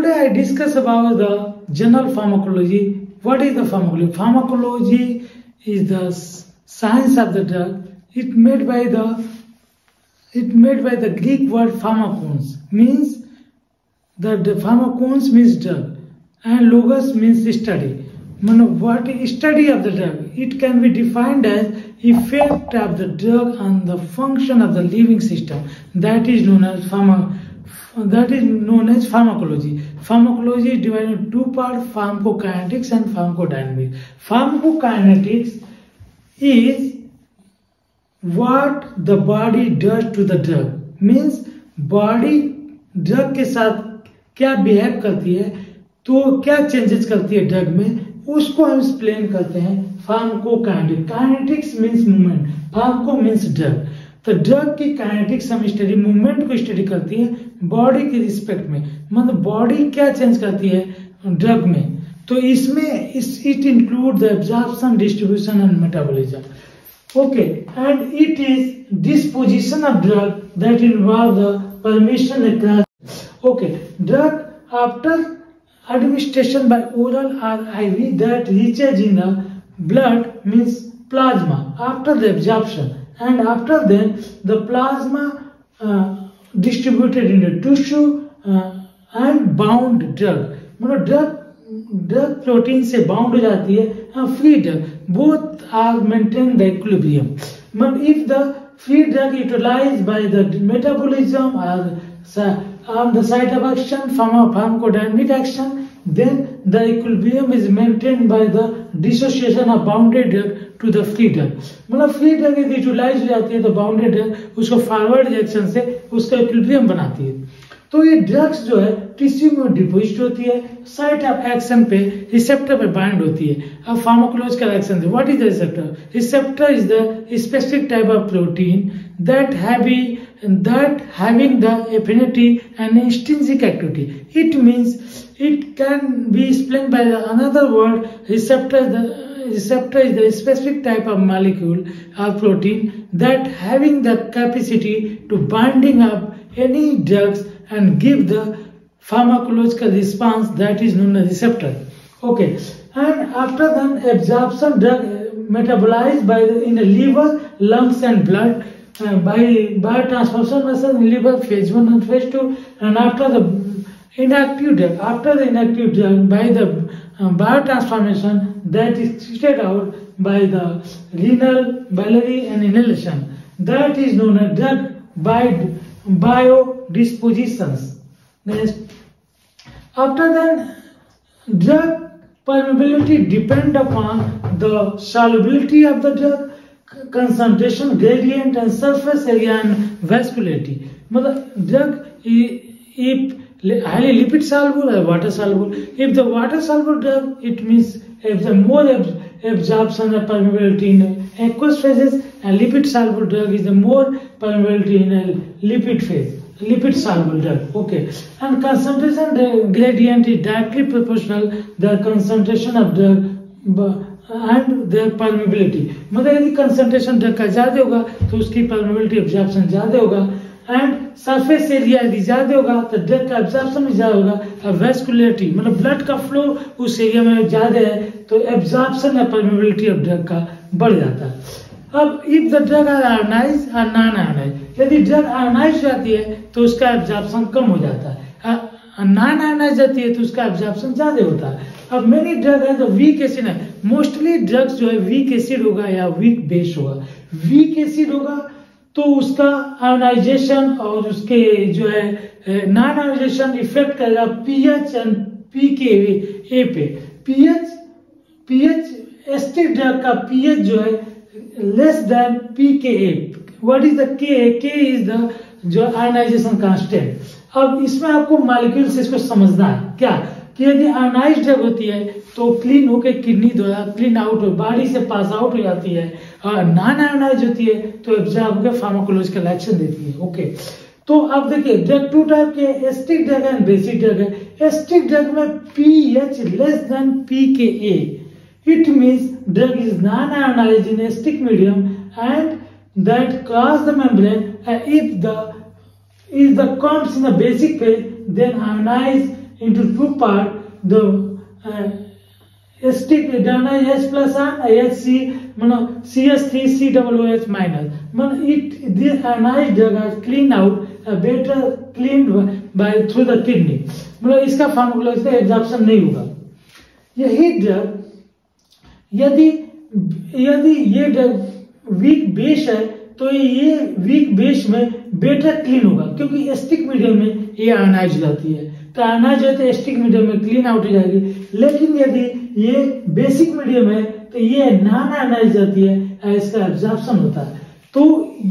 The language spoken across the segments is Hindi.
today I discuss about the general pharmacology. What is the pharmacology? Pharmacology is the science of the drug. It made by the Greek word pharmakons, means the pharmakons means drug, and logos means study. What is study of the drug? It can be defined as effect of the drug on the function of the living system. That is known as pharmacology. Pharmacology is divided into two parts: pharmacokinetics and pharmacodynamics. Pharmacokinetics is what the body does to the drug, means body drug के साथ क्या बिहेव करती है, तो क्या चेंजेस करती है ड्रग में, उसको हम एक्सप्लेन करते हैं pharmacokinetics. Kinetics means movement, pharmaco means drug. तो ड्रग की काइनेटिक्स हम स्टडी, मूवमेंट को स्टडी करती है बॉडी के रिस्पेक्ट में, मतलब बॉडी क्या चेंज करती है ड्रग में. तो इसमें it include the absorption, distribution and metabolism. Okay, and it is disposition of drug that involve the permission across. Okay, drug after administration by oral or IV that reaches in the blood means plasma after the absorption, and after then the plasma distributed in the tissue and bound drug. मतलब ड्रग प्रोटीन से बाउंड हो जाती है. Free drug, both are maintain the equilibrium. But if the free drug utilized by the metabolism or on the site of action, pharmacodynamic action, then the equilibrium is maintained by the dissociation of bounded drug to the free drug. मतलब फ्री ड्रग यदि यूटिलाइज हो जाती है तो बाउंडेड ड्रग उसको फॉरवर्ड रिएक्शन से उसका इक्विलिब्रियम बनाती है. तो ये ड्रग्स जो है टिश्यू में डिपोजिट होती है, साइट ऑफ एक्शन पे रिसेप्टर पे बाइंड होती है. अब pharmacological action, what is the receptor? Receptor is the specific type of protein that having the affinity and intrinsic activity. It means it can be explained by another word. Receptor is the specific type of molecule or protein that having the capacity to binding up any drugs and give the pharmacological response, that is known as receptor. Okay, and after then absorption, drug metabolized in the liver, lungs and blood by biotransformation method in liver, phase 1 and phase 2, and after the inactive drug by the biotransformation that is treated out by the renal, biliary and inhalation. That is known as drug biodispositions. Next, after that, drug permeability depend upon the solubility of the drug, concentration gradient and surface area and vascularity. मतलब drug if highly lipid soluble or water soluble. If the water soluble drug, it means if the more absorption or permeability in aqueous phases, and lipid soluble drug is the more permeability in a lipid phase, lipid soluble drug. Okay, and concentration gradient is directly proportional the concentration of drug and their permeability. मतलब यदि concentration drug का ज्यादा होगा तो उसकी permeability absorption ज्यादा होगा, एंड सरफेस एरिया यदि ज्यादा होगा तो ड्रग का एब्जॉर्प्शन भी ज्यादा होगा. और वैस्कुलरिटी मतलब ब्लड का फ्लो उस एरिया में ज्यादा है तो एब्जॉर्प्शन या परमेबिलिटी ऑफ ड्रग का बढ़ जाता है. अब if the drug are ionize और नॉन आयोनाइज, यदि ड्रग आयोनाइज जाती है तो उसका एब्जॉर्प्शन कम हो जाता है, नॉन आयोनाइज जाती है तो उसका एब्जॉर्प्शन ज्यादा होता है. अब मेनी ड्रग है तो वीक एसिड है, मोस्टली ड्रग्स जो है वीक एसिड होगा या वीक बेस होगा. वीक एसिड होगा तो उसका आयोनाइजेशन और उसके जो है नॉन आयोनाइजेशन इफेक्ट करेगा पीएच एंड पीके पे. पीएच एस्टिक ड्रग का पीएच जो है less than pK. What is the K? K is the जो आयोनाइजेशन कांस्टेंट. अब इसमें आपको मॉलिक्यूल से इसको समझना है क्या कि यदि आयोनाइज ड्रग होती है तो क्लीन होकर किडनी द्वारा क्लीन आउट हो, बॉडी से पास आउट हो जाती है, और नॉन आयोनाइज होती है तो एब्जॉर्ब होकर फार्माकोलॉजिकल एक्शन देती है. ओके, तो अब देखिए ड्रग टू टाइप के, acidic drug and basic drug है. एस्टिक ड्रग में pH less than pK. It means drug is non ionize in acidic medium and that cross the membrane. If the comes in the basic phase, then ionized into two part, the stick donor H plus and HC, CS3 COOH minus. This ionized drug are cleaned out, better cleaned by through the kidney. इसका फार्माकोलॉजी का एब्जॉर्प्शन नहीं होगा. यही ड्रग यदि ये ड्रग वीक बेस है तो ये वीक बेस में बेटर क्लीन होगा, क्योंकि एस्टिक मीडियम में ये आयनाइज जाती है, तो आयनाइज है तो एस्टिक मीडियम में क्लीन आउट हो जाएगी. लेकिन यदि ये बेसिक मीडियम है तो ये नॉन आयनाइज जाती है, इसका एब्जॉर्प्शन होता है. तो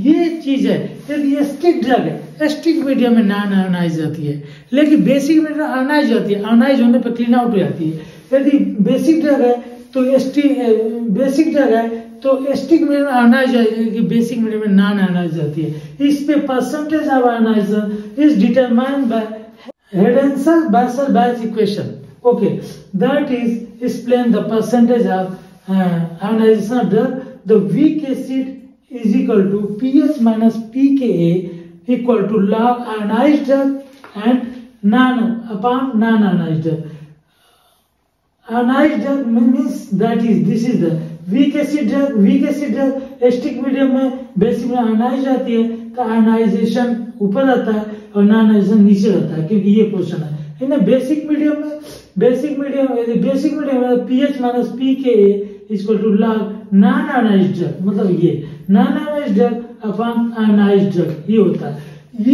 ये चीज है, यदि एस्टिक ड्रग है, एस्टिक मीडियम में नॉन आयनाइज जाती है, लेकिन बेसिक मीडियम आयनाइज जाती है, आयनाइज होने पर क्लीन आउट हो जाती है. यदि बेसिक ड्रग है तो एस्टिक मीडियम में आयनाइज जाएगी, बेसिक मीडियम में नॉन आयनाइज जाती है. इस पे percentage of ionization is determined by Henschel-Basel-Batch equation. Okay, that is explain the percentage of ionization of drug. The weak acid is equal to pH minus pKa equal to log ionized drug and non-ionized drug. Ionized drug means that is this is the weak acid drug. Weak acid drug asterisk medium में बेसिक में आयनाइज जाती है, तो आयनाइजेशन ऊपर आता है और नॉन आयनाइजेशन नीचे रहता है, क्योंकि ये क्वेश्चन है. इन्हें बेसिक मीडियम में pH minus pK equal to log non ionized drug, मतलब ये non ionized drug upon ionized drug ये होता है.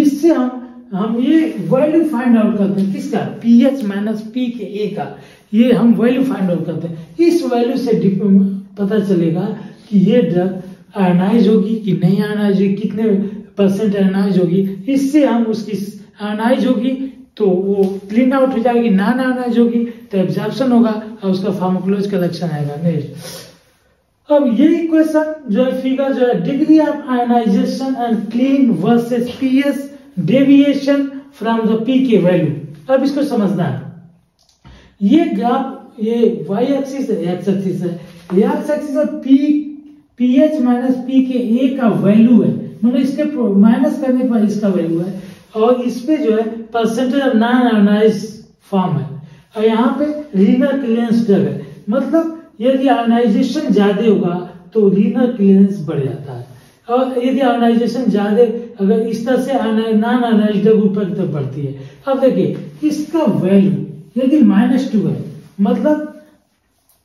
इससे हम ये वैल्यू फाइंड आउट करते हैं, किसका, पीएच माइनस पीके का, ये हम वैल्यू फाइंड आउट करते हैं. इस वैल्यू से पता चलेगा कि ये ड्रग आयनाइज होगी कि नहीं आयनाइज होगी, कितने परसेंट आयनाइज होगी. इससे हम उसकी आयनाइज होगी तो वो क्लीन आउट हो जाएगी, नॉन आयनाइज होगी तो एब्जॉर्प्शन होगा और उसका फार्माकोलॉजिकल एक्शन आएगा. नेक्स्ट, अब ये इक्वेशन जो है फिगर जो है degree of ionization and clean versus pH deviation from the pK value. अब इसको समझना है. ये ग्राफ ये वाई एक्सिस है, एक्स एक्सिस है. एक्स एक्सिस है पीएच माइनस पीके का वैल्यू है, मतलब इसके माइनस करने पर इसका वैल्यू है, और इस पे जो है percentage of non ionize form है, और यहाँ पे रीनल क्लियरेंस ड्रग है. मतलब यदि आयनाइजेशन ज्यादा होगा तो रीनल क्लियरेंस बढ़ जाता है, और यदि आयनाइजेशन ज्यादा अगर इस तरह से नॉन आयनाइज ड्रग ऊपर की तरफ बढ़ती है. अब देखिए इसका वैल्यू यदि -2 है, मतलब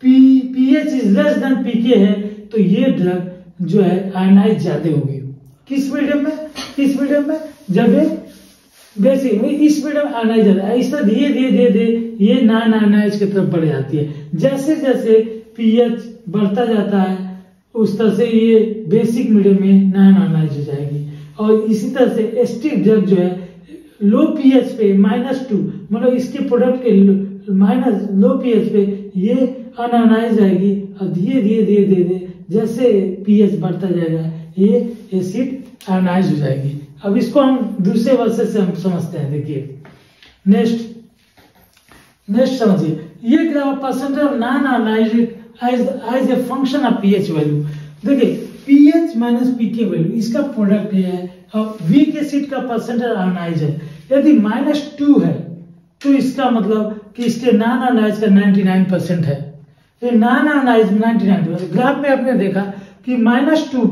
पीएच इज लेस देन पीके है, तो ये ड्रग जो है आयनाइज ज्यादा होगी. किस मीडियम में जब बेसिक इस मीडियम आयनाइज ज्यादा है, इस तरह धीरे ये नॉन आयनाइज की तरफ बढ़ जाती है. जैसे जैसे पीएच बढ़ता जाता है उस तरह से ये बेसिक मीडियम में नॉन आयनाइज हो जाएगी. और इसी तरह से एस्टिक ड्रग जो है लो पीएच पे -2, मतलब इसके प्रोडक्ट के लो पीएच पे ये अनआयनाइज आएगी, और धीरे जैसे पीएच बढ़ता जाएगा ये एसिड आयनाइज हो जाएगी. अब इसको हम दूसरे वर्षे से हम समझते हैं. देखिए नेक्स्ट समझिए, ये graph percentage of non ionized as a function of pH value. देखिए पीएच माइनस पीके वैल्यू इसका प्रोडक्ट ये है, और वीक एसिड का परसेंटेज आयनाइज है. यदि -2 है तो इसका मतलब कि इसके नॉन आयनाइज का 99% है. ये नॉन आयनाइज 99%. ग्राफ में आपने देखा कि -2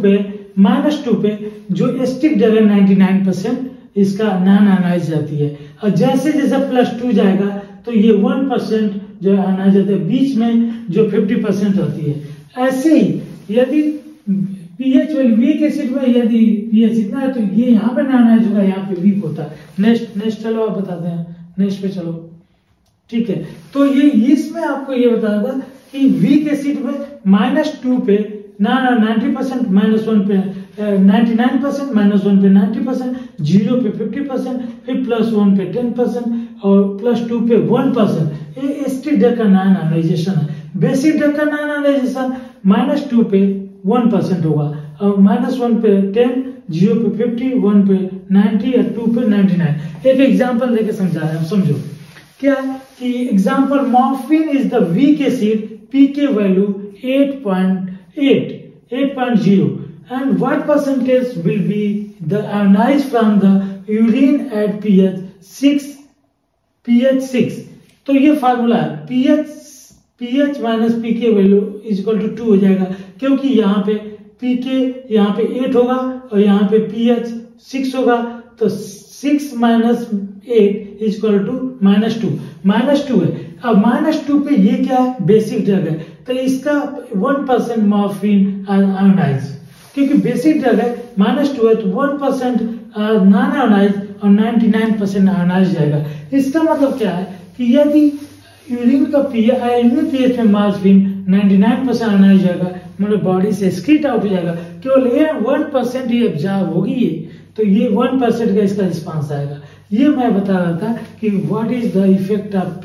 पे जो एस्टिक ड्रग है 99% इसका नॉन आयनाइज जाती है, और जैसे जैसे +2 जाएगा तो ये 1% जो आयनाइज जाता है, बीच में जो 50% होती है. ऐसे ही यदि पीएच वैल्यू वीक एसिड में यदि पीएच इतना है तो ये यहाँ पे आयनाइज होगा, यहाँ पे वीक होता है. नेक्स्ट चलो आप बताते हैं, नेक्स्ट पे चलो. ठीक है, तो ये इसमें आपको ये बताया था कि वीक एसिड में -2 पे 90%, -1 पे 99%, -1 पे 90%, 0 पे 50%, फिर +1 पे 10% और +2 पे 1%. ये एस्टिक ड्रग का नॉन आयनाइजेशन है. बेसिक ड्रग का नॉन आयनाइजेशन -2 पे 1% होगा, और -1 पे 10, 0 पे 50, 1 पे 90 और 2 पे 99. एक एग्जांपल देके समझा रहे हैं, समझो क्या कि example morphine is the weak acid, pK value 8.0 and what percentage will be the ionized from the urine at pH 6 pH 6, तो ये फार्मूला है pH minus pK value is equal to 2 हो जाएगा, क्योंकि यहाँ पे पीके यहाँ पे 8 होगा और यहाँ पे pH 6 होगा, तो 6 माइनस 8 इज इक्वल टू -2 है। अब -2 पे ये क्या है, बेसिक ड्रग है, तो इसका 1% मॉर्फिन आयोनाइज, क्योंकि बेसिक ड्रग है -2 है तो 1% नॉन आयोनाइज और 99% आयोनाइज जाएगा। इसका मतलब क्या है कि यदि यूरिन का पीएच में मॉर्फिन 99% आयोनाइज जाएगा, मतलब बॉडी से स्किट आउट हो जाएगा, केवल 1% ही एब्जॉर्ब होगी ये, तो ये 1% का इसका रिस्पांस आएगा। ये मैं बता रहा था कि what is the effect of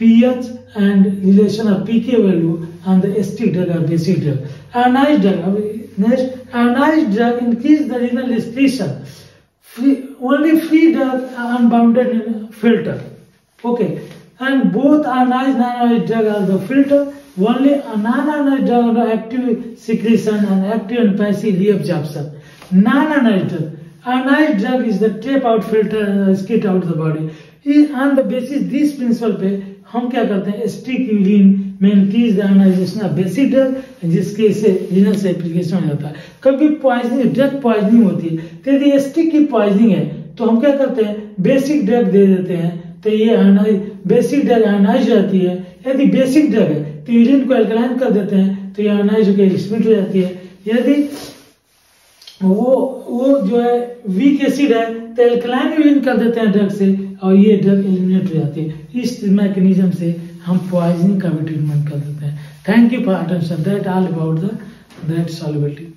pH and relation of pK value on the ST drug or basic drug. Ionized drug. Next, ionized drug increase the renal excretion. Only free drug are unbounded in filter. Okay. And both ionized and non-ionized drug are the filter. Only non-ionized drug are active secretion and active and passive reabsorption. Non-ionized drug. Ionized drug is the trap out filter and skid out the body. On the basis this principle पे हम क्या करते हैं, स्टिक यूरिन में increase the ionization of basic drug, जिसके से रीनल से एप्लीकेशन हो जाता है। कभी पॉइजनिंग ड्रग पॉइजनिंग होती है, तो यदि स्टिक की पॉइजनिंग है तो हम क्या करते हैं, बेसिक ड्रग दे देते हैं, तो ये बेसिक ड्रग आयोनाइज हो जाती है। यदि बेसिक ड्रग है तो यूरिन को एल्कलाइन कर देते हैं, तो ये आयोनाइज होकर स्प्लिट हो जाती है। यदि वो जो है वीक एसिड है तो एल्कलाइन यूरिन कर देते हैं ड्रग से, और ये ड्रग एलिमिनेट हो जाती है। इस मैकेनिज्म से हम पॉइजनिंग का भी ट्रीटमेंट कर देते हैं। Thank you for attention. That all about that solubility.